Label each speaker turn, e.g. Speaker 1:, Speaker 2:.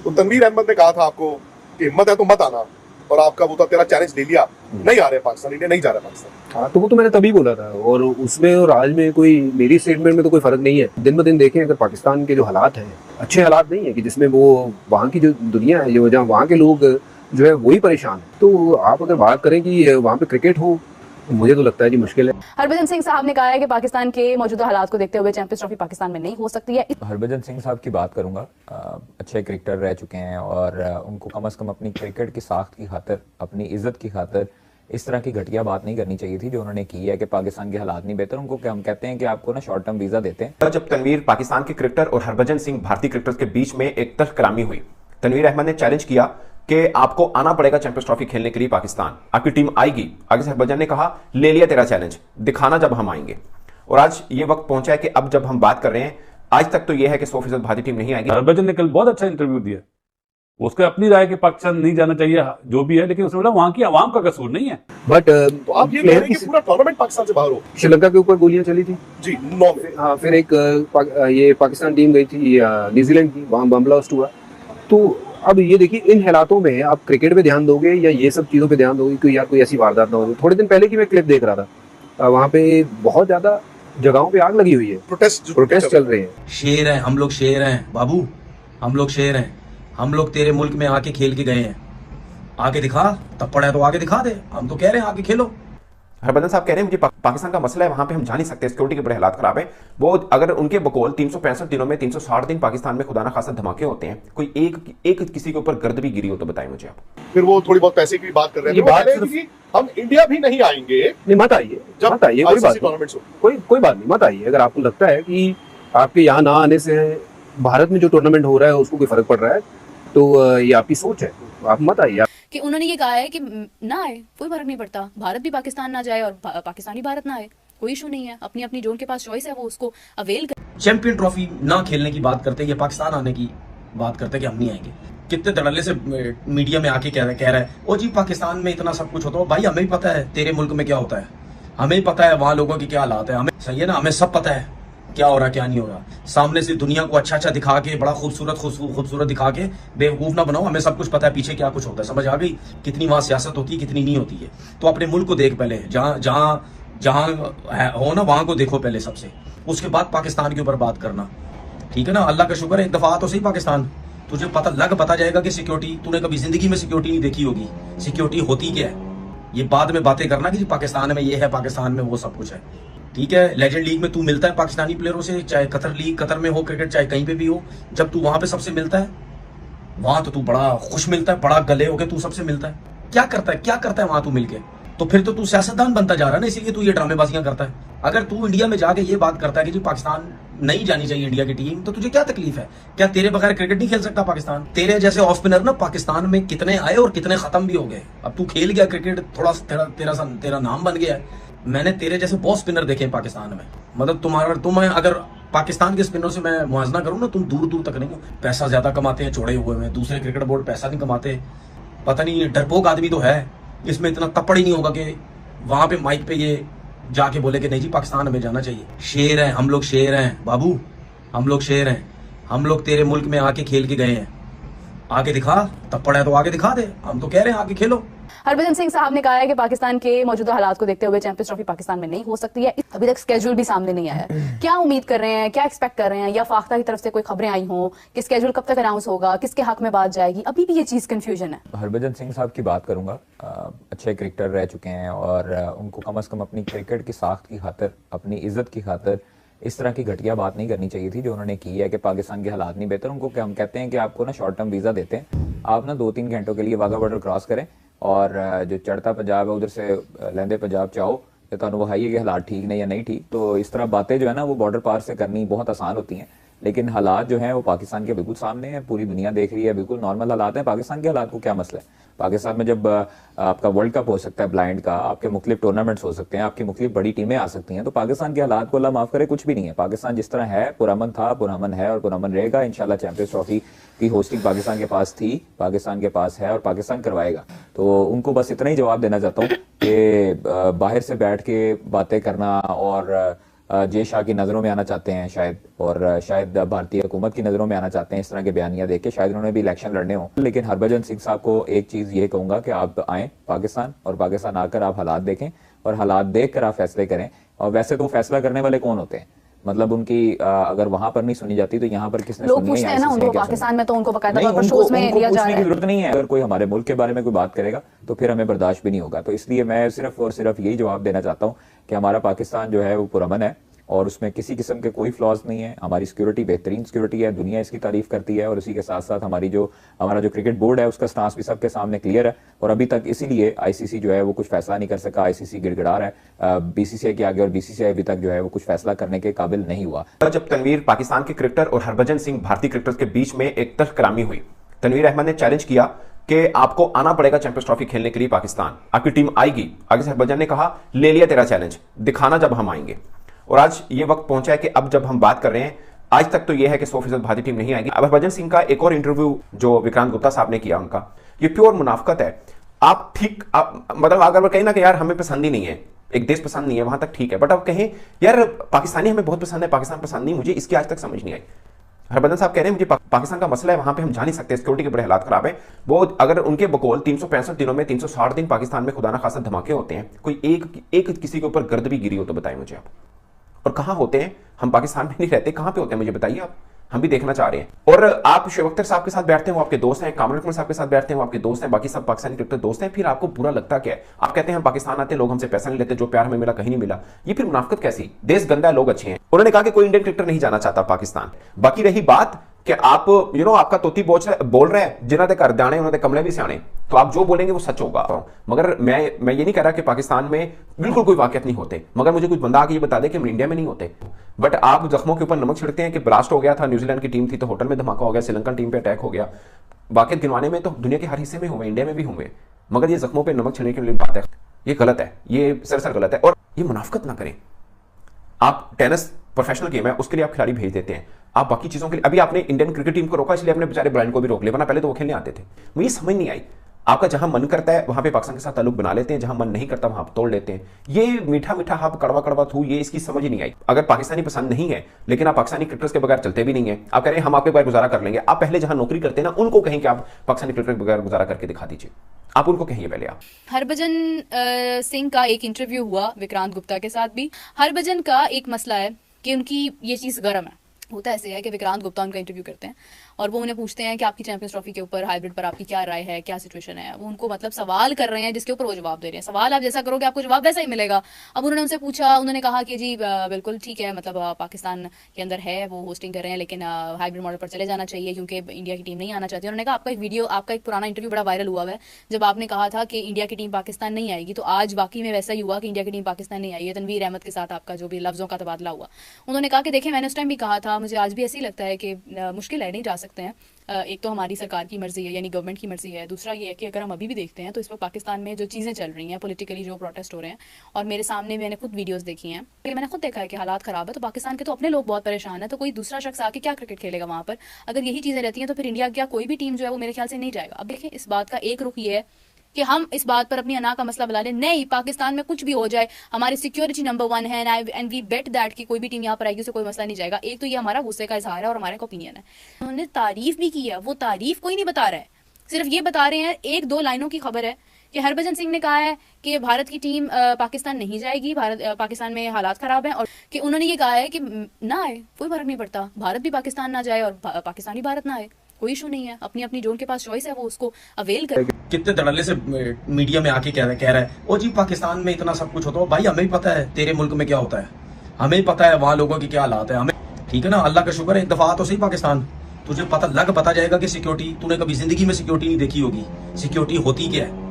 Speaker 1: तो तनवीर अहमद ने कहा था आपको कि हिम्मत है तो मत आना, और आपका वो था तेरा चैलेंज ले लिया, नहीं आ रहे पाकिस्तान, इंडिया नहीं जा रहा पाकिस्तान।
Speaker 2: हाँ, तो वो तो मैंने तभी बोला था, और उसमें और आज में कोई मेरी स्टेटमेंट में तो कोई फर्क नहीं है। दिन ब दिन देखें अगर पाकिस्तान के जो हालात हैं, अच्छे हालात नहीं है कि जिसमें वो वहाँ की जो दुनिया है, जो जहाँ वहाँ के लोग जो है वही परेशान है। तो आप अगर बात करें कि वहाँ पे क्रिकेट हो, मुझे तो लगता है जी मुश्किल है।
Speaker 3: हरभजन सिंह साहब ने कहा है कि पाकिस्तान के मौजूदा हालात को देखते हुए चैंपियंस ट्रॉफी पाकिस्तान में नहीं हो सकती है।
Speaker 4: हरभजन सिंह साहब की बात करूंगा, अच्छे क्रिकेटर रह चुके हैं और उनको कम से कम अपनी क्रिकेट की साख्त की खातिर, अपनी इज्जत की खातिर इस तरह की घटिया बात नहीं करनी चाहिए थी जो उन्होंने की है कि पाकिस्तान के हालात नहीं बेहतर। उनको हम कहते हैं कि आपको ना शॉर्ट टर्म वीजा देते हैं।
Speaker 5: जब तनवीर पाकिस्तान के क्रिकेटर और हरभजन सिंह भारतीय क्रिकेटर्स के बीच में एक तल्ख कलामी हुई, तनवीर अहमद ने चैलेंज किया कि आपको आना पड़ेगा चैंपियंस ट्रॉफी खेलने के लिए पाकिस्तान, आपकी टीम आएगी। आगे से हरभजन ने कहा ले लिया तेरा चैलेंज, दिखाना जब हम आएंगे। और आज ये वक्त पहुंचा है कि अब जब हम बात कर रहे हैं, आज तक तो यह है कि 100% भारतीय टीम नहीं आएगी।
Speaker 6: हरभजन ने कल बहुत अच्छा इंटरव्यू दिया, उसके अपनी राय कि पाकिस्तान नहीं जाना चाहिए जो भी है, लेकिन उसने बोला वहां की आवाम का कसूर नहीं है।
Speaker 2: बट
Speaker 1: तो आप ये कह रहे हैं कि पूरा टूर्नामेंट पाकिस्तान से बाहर हो।
Speaker 2: श्रीलंका के ऊपर गोलियां चली थी
Speaker 1: जी, 9 में।
Speaker 2: हाँ, फिर एक ये पाकिस्तान टीम गई थी न्यूजीलैंड की, वहाँ बम ब्लास्ट हुआ। तो अब ये देखिए, इन हालातों में आप क्रिकेट पे ध्यान दोगे या ये सब चीज़ों पे ध्यान दोगे कि यार कोई ऐसी वारदात ना हो। थोड़े दिन पहले की मैं क्लिप देख रहा था, वहाँ पे बहुत ज्यादा जगहों पे आग लगी हुई है, प्रोटेस्ट चल रहे हैं।
Speaker 7: शेर हैं हम लोग, शेर हैं बाबू, हम लोग शेर हैं। हम लोग तेरे मुल्क में आके खेल के गए हैं, आके दिखा, तप्पड़ है तो आके दिखा दे। हम तो कह रहे हैं आके खेलो।
Speaker 5: हरभजन साहब कह रहे हैं मुझे पाकिस्तान का मसला है, वहां पे हम जा नहीं सकते, सिक्योरिटी के बड़े हालात खराब है। वो अगर उनके बकौल 365 दिनों में 360 दिन पाकिस्तान में खुदा ना खासा धमाके होते हैं, कोई एक किसी के ऊपर गर्द भी गिरी हो तो बताएं मुझे आप।
Speaker 1: फिर वो थोड़ी बहुत पैसे की बात कर रहे हैं,
Speaker 2: ये बात
Speaker 1: कि हम इंडिया भी नहीं आएंगे।
Speaker 2: नहीं, मत आइए, मत आइए, कोई बात नहीं, कोई बात नहीं, मत आइए। अगर आपको लगता है कि आपके यहाँ ना आने से भारत में जो टूर्नामेंट हो रहा है उसको कोई फर्क पड़ रहा है, तो ये आपकी सोच है, आप मत आइए।
Speaker 3: कि उन्होंने ये कहा है कि ना आए, कोई फर्क नहीं पड़ता, भारत भी पाकिस्तान ना जाए और पाकिस्तान भी भारत ना आए, कोई इशू नहीं है। अपनी अपनी जो उनके पास चॉइस है वो उसको अवेल कर।
Speaker 7: चैंपियन ट्रॉफी ना खेलने की बात करते हैं, ये पाकिस्तान आने की बात करते हैं कि हम नहीं आएंगे। कितने धड़ल्ले से मीडिया में आके कह रहा है ओ जी पाकिस्तान में इतना सब कुछ होता है। भाई हमें भी पता है तेरे मुल्क में क्या होता है, हमें पता है वहां लोगों की क्या हालात है, हमें सही है ना, हमें सब पता है क्या हो रहा है क्या नहीं हो रहा। सामने से दुनिया को अच्छा अच्छा दिखा के, बड़ा खूबसूरत दिखा के बेवकूफ ना बनाओ। हमें सब कुछ पता है पीछे क्या कुछ होता है, समझ आ गई कितनी वहां सियासत होती है, कितनी नहीं होती है। तो अपने मुल्क को देख पहले, जहां हो ना वहां को देखो पहले सबसे, उसके बाद पाकिस्तान के ऊपर बात करना, ठीक है ना। अल्लाह का शुक्र है एक दफा तो सही पाकिस्तान, तुझे पता जाएगा कि सिक्योरिटी, तूने कभी जिंदगी में सिक्योरिटी नहीं देखी होगी, सिक्योरिटी होती क्या है। ये बाद में बातें करना कि पाकिस्तान में ये है, पाकिस्तान में वो सब कुछ है, ठीक है। लेजेंड लीग में तू मिलता है पाकिस्तानी प्लेयरों से, चाहे कतर में हो क्रिकेट, चाहे कहीं पे भी हो, जब तू वहां पे सबसे मिलता है, वहां तो तू बड़ा खुश मिलता है, बड़ा गले होके तू सबसे मिलता है। क्या करता है वहां तू मिलके, तो फिर तो तू सियासतदान बनता जा रहा है ना, इसीलिए तू ये ड्रामेबाजियां करता है। अगर तू इंडिया में जाके ये बात करता है कि जी पाकिस्तान नहीं जानी चाहिए इंडिया की टीम, तो तुझे क्या तकलीफ है? क्या तेरे बगैर क्रिकेट नहीं खेल सकता पाकिस्तान? तेरे जैसे ऑफ स्पिनर ना पाकिस्तान में कितने आए और कितने खत्म भी हो गए। अब तू खेल गया क्रिकेट, थोड़ा तेरा नाम बन गया है। मैंने तेरे जैसे बहुत स्पिनर देखे पाकिस्तान में, मतलब तुम्हें अगर पाकिस्तान के स्पिनर से मैं मुआवजा करूं ना, तुम दूर दूर तक नहीं हो। पैसा ज्यादा कमाते हैं छोड़े हुए में, दूसरे क्रिकेट बोर्ड पैसा नहीं कमाते। पता नहीं डरपोक आदमी तो है, इसमें इतना तपड़ ही नहीं होगा कि वहां पे माइक पे ये जाके बोले कि नहीं जी पाकिस्तान हमें जाना चाहिए। शेर हैं हम लोग, शेर हैं बाबू, हम लोग शेर हैं। हम लोग तेरे मुल्क में आके खेल के गए हैं, आके दिखा, तप्पड़ है तो आके दिखा दे। हम तो कह रहे हैं आके खेलो।
Speaker 3: हरभजन सिंह साहब ने कहा है कि पाकिस्तान के मौजूदा हालात को देखते हुए चैंपियंस ट्रॉफी पाकिस्तान में नहीं हो सकती है। अभी तक स्केड्यूल भी सामने नहीं आया है। क्या उम्मीद कर रहे हैं, क्या एक्सपेक्ट कर रहे हैं, या फाख्ता की तरफ से कोई खबरें आई हों कि स्केड्यूल कब तक अनाउंस होगा, किसके हक में बात जाएगी? अभी भी ये चीज कंफ्यूजन है।
Speaker 4: हरभजन सिंह साहब की बात करूंगा, अच्छे क्रिकेटर रह चुके हैं और उनको कम से कम अपनी क्रिकेट की साख्त की खातिर, अपनी इज्जत की खातिर इस तरह की घटिया बात नहीं करनी चाहिए थी जो उन्होंने की है कि पाकिस्तान के हालात नहीं बेहतर। उनको हम कहते हैं कि आपको ना शॉर्ट टर्म वीजा देते हैं, आप ना 2-3 घंटों के लिए वाघा बॉर्डर क्रॉस करें और जो चढ़ता पंजाब है उधर से लहंदे पंजाब चाहो, तो तुहानू वहाई कि हालात ठीक ने या नहीं ठीक। तो इस तरह बातें जो है ना वो बॉर्डर पार से करनी बहुत आसान होती हैं, लेकिन हालात जो हैं वो पाकिस्तान के बिल्कुल सामने हैं, पूरी दुनिया देख रही है, बिल्कुल नॉर्मल हालात हैं। पाकिस्तान के हालात को क्या मसला है? पाकिस्तान में जब आपका वर्ल्ड कप हो सकता है ब्लाइंड का, आपके मुख्तलिफ टूर्नामेंट्स हो सकते हैं, आपकी मुख्तलिफ बड़ी टीमें आ सकती हैं, तो पाकिस्तान के हालात को अल्लाह माफ करे कुछ भी नहीं है। पाकिस्तान जिस तरह है, पुरअमन था, पुरअमन है और पुरअमन रहेगा। इंशाल्लाह चैंपियंस ट्रॉफी की होस्टिंग पाकिस्तान के पास थी, पाकिस्तान के पास है और पाकिस्तान करवाएगा। तो उनको बस इतना ही जवाब देना चाहता हूँ कि बाहर से बैठ के बातें करना और जय शाह की नज़रों में आना चाहते हैं शायद, और शायद भारतीय हुकूमत की नज़रों में आना चाहते हैं। इस तरह के बयानियां देख के शायद उन्होंने भी इलेक्शन लड़ने हों। लेकिन हरभजन सिंह साहब को एक चीज़ ये कहूँगा कि आप आएँ पाकिस्तान, और पाकिस्तान आकर आप हालात देखें और हालात देख कर आप फैसले करें। और वैसे तो फैसला करने वाले कौन होते हैं, मतलब उनकी अगर वहां पर नहीं सुनी जाती तो यहाँ पर किसने
Speaker 3: लोग
Speaker 4: सुनी
Speaker 3: पूछते हैं ना उनको, पाकिस्तान में तो उनको बकायदा
Speaker 4: नहीं,
Speaker 3: तौर पर
Speaker 4: उनको
Speaker 3: शोज में लिया जा
Speaker 4: पूछने
Speaker 3: रहा
Speaker 4: की
Speaker 3: है।
Speaker 4: जरूरत नहीं है। अगर कोई हमारे मुल्क के बारे में कोई बात करेगा तो फिर हमें बर्दाश्त भी नहीं होगा। तो इसलिए मैं सिर्फ और सिर्फ यही जवाब देना चाहता हूँ कि हमारा पाकिस्तान जो है वो पुरअमन है और उसमें किसी किस्म के कोई फ्लॉज नहीं है। हमारी सिक्योरिटी बेहतरीन सिक्योरिटी है, दुनिया इसकी तारीफ करती है। और उसी के साथ साथ हमारा जो क्रिकेट बोर्ड है उसका स्टांस भी सबके सामने क्लियर है। और अभी तक इसीलिए आईसीसी जो है वो कुछ फैसला नहीं कर सका। आईसीसी गिड़गिड़ा रहा है बीसीसीआई के आगे, और बीसीसीआई अभी तक जो है वो कुछ फैसला करने के काबिल नहीं हुआ।
Speaker 5: जब तनवीर पाकिस्तान के क्रिकेटर और हरभजन सिंह भारतीय क्रिकेटर्स के बीच में एक तल्ख कलामी हुई, तनवीर अहमद ने चैलेंज किया कि आपको आना पड़ेगा चैंपियंस ट्रॉफी खेलने के लिए पाकिस्तान, आपकी टीम आएगी। आगे से हरभजन ने कहा ले लिया तेरा चैलेंज, दिखाना जब हम आएंगे। और आज ये वक्त पहुंचा है कि अब जब हम बात कर रहे हैं, आज तक तो ये है कि 100% भारतीय टीम नहीं आएगी। अब हरभजन सिंह का एक और इंटरव्यू जो विक्रांत गुप्ता साहब ने किया, उनका ये प्योर मुनाफकत है। आप मतलब अगर कहें ना कि यार हमें पसंद ही नहीं है, एक देश पसंद नहीं है, वहां तक ठीक है, बट अब कहें यार पाकिस्तानी हमें बहुत पसंद है, पाकिस्तान पसंद नहीं, मुझे इसकी आज तक समझ नहीं आई। हरभजन साहब कह रहे हैं मुझे पाकिस्तान का मसला है, वहां पे हम जा नहीं सकते, सिक्योरिटी के बड़े हालात खराब है। वो अगर उनके बकौल 365 दिनों में 360 दिन पाकिस्तान में खुदा ना खासा धमाके होते हैं, कोई एक किसी के ऊपर गर्द भी गिरी हो तो बताएं मुझे आप। और कहां होते हैं, हम पाकिस्तान में नहीं रहते, कहां पे होते हैं मुझे बताइए आप, हम भी देखना चाह रहे हैं। और आप शुएब अख्तर साहब के साथ बैठते हैं, वो आपके दोस्त हैं, कामरान अकमल साहब के साथ बैठते हैं, वो आपके दोस्त हैं, बाकी सब पाकिस्तानी क्रिकेटर दोस्त हैं, फिर आपको बुरा लगता क्या है? आप कहते हैं हम पाकिस्तान आते हैं, लोग हमसे पैसा नहीं लेते, जो प्यार हमें मिला कहीं नहीं मिला। ये फिर मुनाफिकत कैसी? देश गंदा है, लोग अच्छे हैं। उन्होंने कहा कि कोई इंडियन क्रिकेटर नहीं जाना चाहता पाकिस्तान। बाकी रही बात कि आप आपका तोती बोल रहे हैं, जिन्हों के घर दाने उन्होंने कमले भी सियाने, तो आप जो बोलेंगे वो सच होगा। मगर मैं ये नहीं कह रहा कि पाकिस्तान में बिल्कुल कोई वाकयात नहीं होते, मगर मुझे कुछ बंदा आके ये बता दे कि हम इंडिया में नहीं होते। बट आप जख्मों के ऊपर नमक छिड़कते हैं कि ब्लास्ट हो गया था, न्यूजीलैंड की टीम थी तो होटल में धमाका हो गया, श्रीलंकन टीम पे अटैक हो गया। वाकयात गिनवाने में तो दुनिया के हर हिस्से में हुए, इंडिया में भी हुए, मगर ये जख्मों पर नमक छिड़कने के लिए बात है, ये गलत है, ये सरासर गलत है। और ये मुनाफिकत ना करें। आप टेनिस प्रोफेशनल गेम है, उसके लिए आप खिलाड़ी भेज देते हैं, आप बाकी चीजों के लिए अभी आपने इंडियन क्रिकेट टीम को रोका, इसलिए आपने बेचारे ब्रायन को भी रोक लिया, वरना पहले तो वो खेलने आते थे। मुझे समझ नहीं आई, आपका जहां मन करता है वहां पे पाकिस्तान के साथ ताल्लुक बना लेते हैं, जहां मन नहीं करता वहां आप तोड़ लेते हैं। ये मीठा मीठा हाथ कड़वा कड़वा थू, ये इसकी समझ ही नहीं आई। अगर पाकिस्तानी पसंद नहीं है, लेकिन आप पाकिस्तानी क्रिकेटर्स के बगैर चलते भी नहीं है, आप कह रहे हैं हम आपके बगैर गुजारा कर लेंगे, आप पहले जहां नौकरी करते हैं ना उनको कहें कि आप पाकिस्तानी क्रिकेटर के बगैर गुजारा करके दिखा दीजिए, आप उनको कहिए पहले। आप
Speaker 3: हरभजन सिंह का एक इंटरव्यू हुआ विक्रांत गुप्ता के साथ भी। हरभजन का एक मसला है कि उनकी ये चीज गर्म है। होता ऐसे है कि विक्रांत गुप्ता उनका इंटरव्यू करते हैं और वो उन्हें पूछते हैं कि आपकी चैंपियंस ट्रॉफी के ऊपर हाइब्रिड पर आपकी क्या राय है, क्या सिचुएशन है। वो उनको मतलब सवाल कर रहे हैं जिसके ऊपर वो जवाब दे रहे हैं। सवाल आप जैसा करोगे आपको जवाब वैसा ही मिलेगा। अब उन्होंने उनसे पूछा, उन्होंने कहा कि जी बिल्कुल ठीक है, मतलब पाकिस्तान के अंदर है, वो होस्टिंग कर रहे हैं, लेकिन हाइब्रिड मॉडल पर चले जाना चाहिए क्योंकि इंडिया की टीम नहीं आना चाहती। उन्होंने कहा आपका एक वीडियो, आपका एक पुराना इंटरव्यू बड़ा वायरल हुआ है जब आपने कहा था कि इंडिया की टीम पाकिस्तान नहीं आएगी, तो आज वाकई में वैसा ही हुआ कि इंडिया की टीम पाकिस्तान नहीं आई है। तनवीर अहमद के साथ आपका जो भी लफ्जों का तबादला हुआ, उन्होंने कहा कि देखिए मैंने उस टाइम भी कहा था, मुझे आज भी ऐसे ही लगता है कि मुश्किल है, नहीं जा सकते हैं। एक तो हमारी सरकार की मर्जी है, यानी गवर्नमेंट की मर्जी है। दूसरा ये है कि अगर हम अभी भी देखते हैं तो इस वक्त पाकिस्तान में जो चीज़ें चल रही हैं, पॉलिटिकली जो प्रोटेस्ट हो रहे हैं, और मेरे सामने मैंने खुद वीडियोस देखी हैं, मैंने खुद देखा है कि हालात खराब है। तो पाकिस्तान के तो अपने लोग बहुत परेशान है, तो कोई दूसरा शख्स आके क्या क्रिकेट खेलेगा वहाँ पर? अगर यही चीज़ें रहती हैं तो फिर इंडिया का कोई भी टीम जो है वो मेरे ख्याल से नहीं जाएगा। अब देखें, इस बात का एक रुख ये है कि हम इस बात पर अपनी अना का मसला बुला लें, नहीं पाकिस्तान में कुछ भी हो जाए, हमारी सिक्योरिटी नंबर 1 है एंड वी बेट दैट कि कोई भी टीम यहाँ पर आएगी उसे कोई मसला नहीं जाएगा। एक तो ये हमारा गुस्से का इजहार है और हमारा ओपिनियन है। उन्होंने तारीफ भी की है, वो तारीफ कोई नहीं बता रहा है, सिर्फ ये बता रहे हैं, एक दो लाइनों की खबर है कि हरभजन सिंह ने कहा है कि भारत की टीम पाकिस्तान नहीं जाएगी, पाकिस्तान में हालात खराब हैं, और कि उन्होंने ये कहा है कि ना आए कोई फर्क नहीं पड़ता, भारत भी पाकिस्तान ना जाए और पाकिस्तान भी भारत ना आए, कोई इशू नहीं है। अपनी अपनी जो उनके पास चॉइस है वो उसको अवेल करे।
Speaker 7: कितने धड़ल्ले से मीडिया में आके कह रहा है ओ जी पाकिस्तान में इतना सब कुछ होता है। भाई हमें ही पता है तेरे मुल्क में क्या होता है, हमें ही पता है वहां लोगों की क्या हालात है, हमें ठीक है ना। अल्लाह का शुक्र है एक दफा तो सही पाकिस्तान, तुझे पता जाएगा कि सिक्योरिटी, तूने कभी जिंदगी में सिक्योरिटी नहीं देखी होगी, सिक्योरिटी होती क्या है।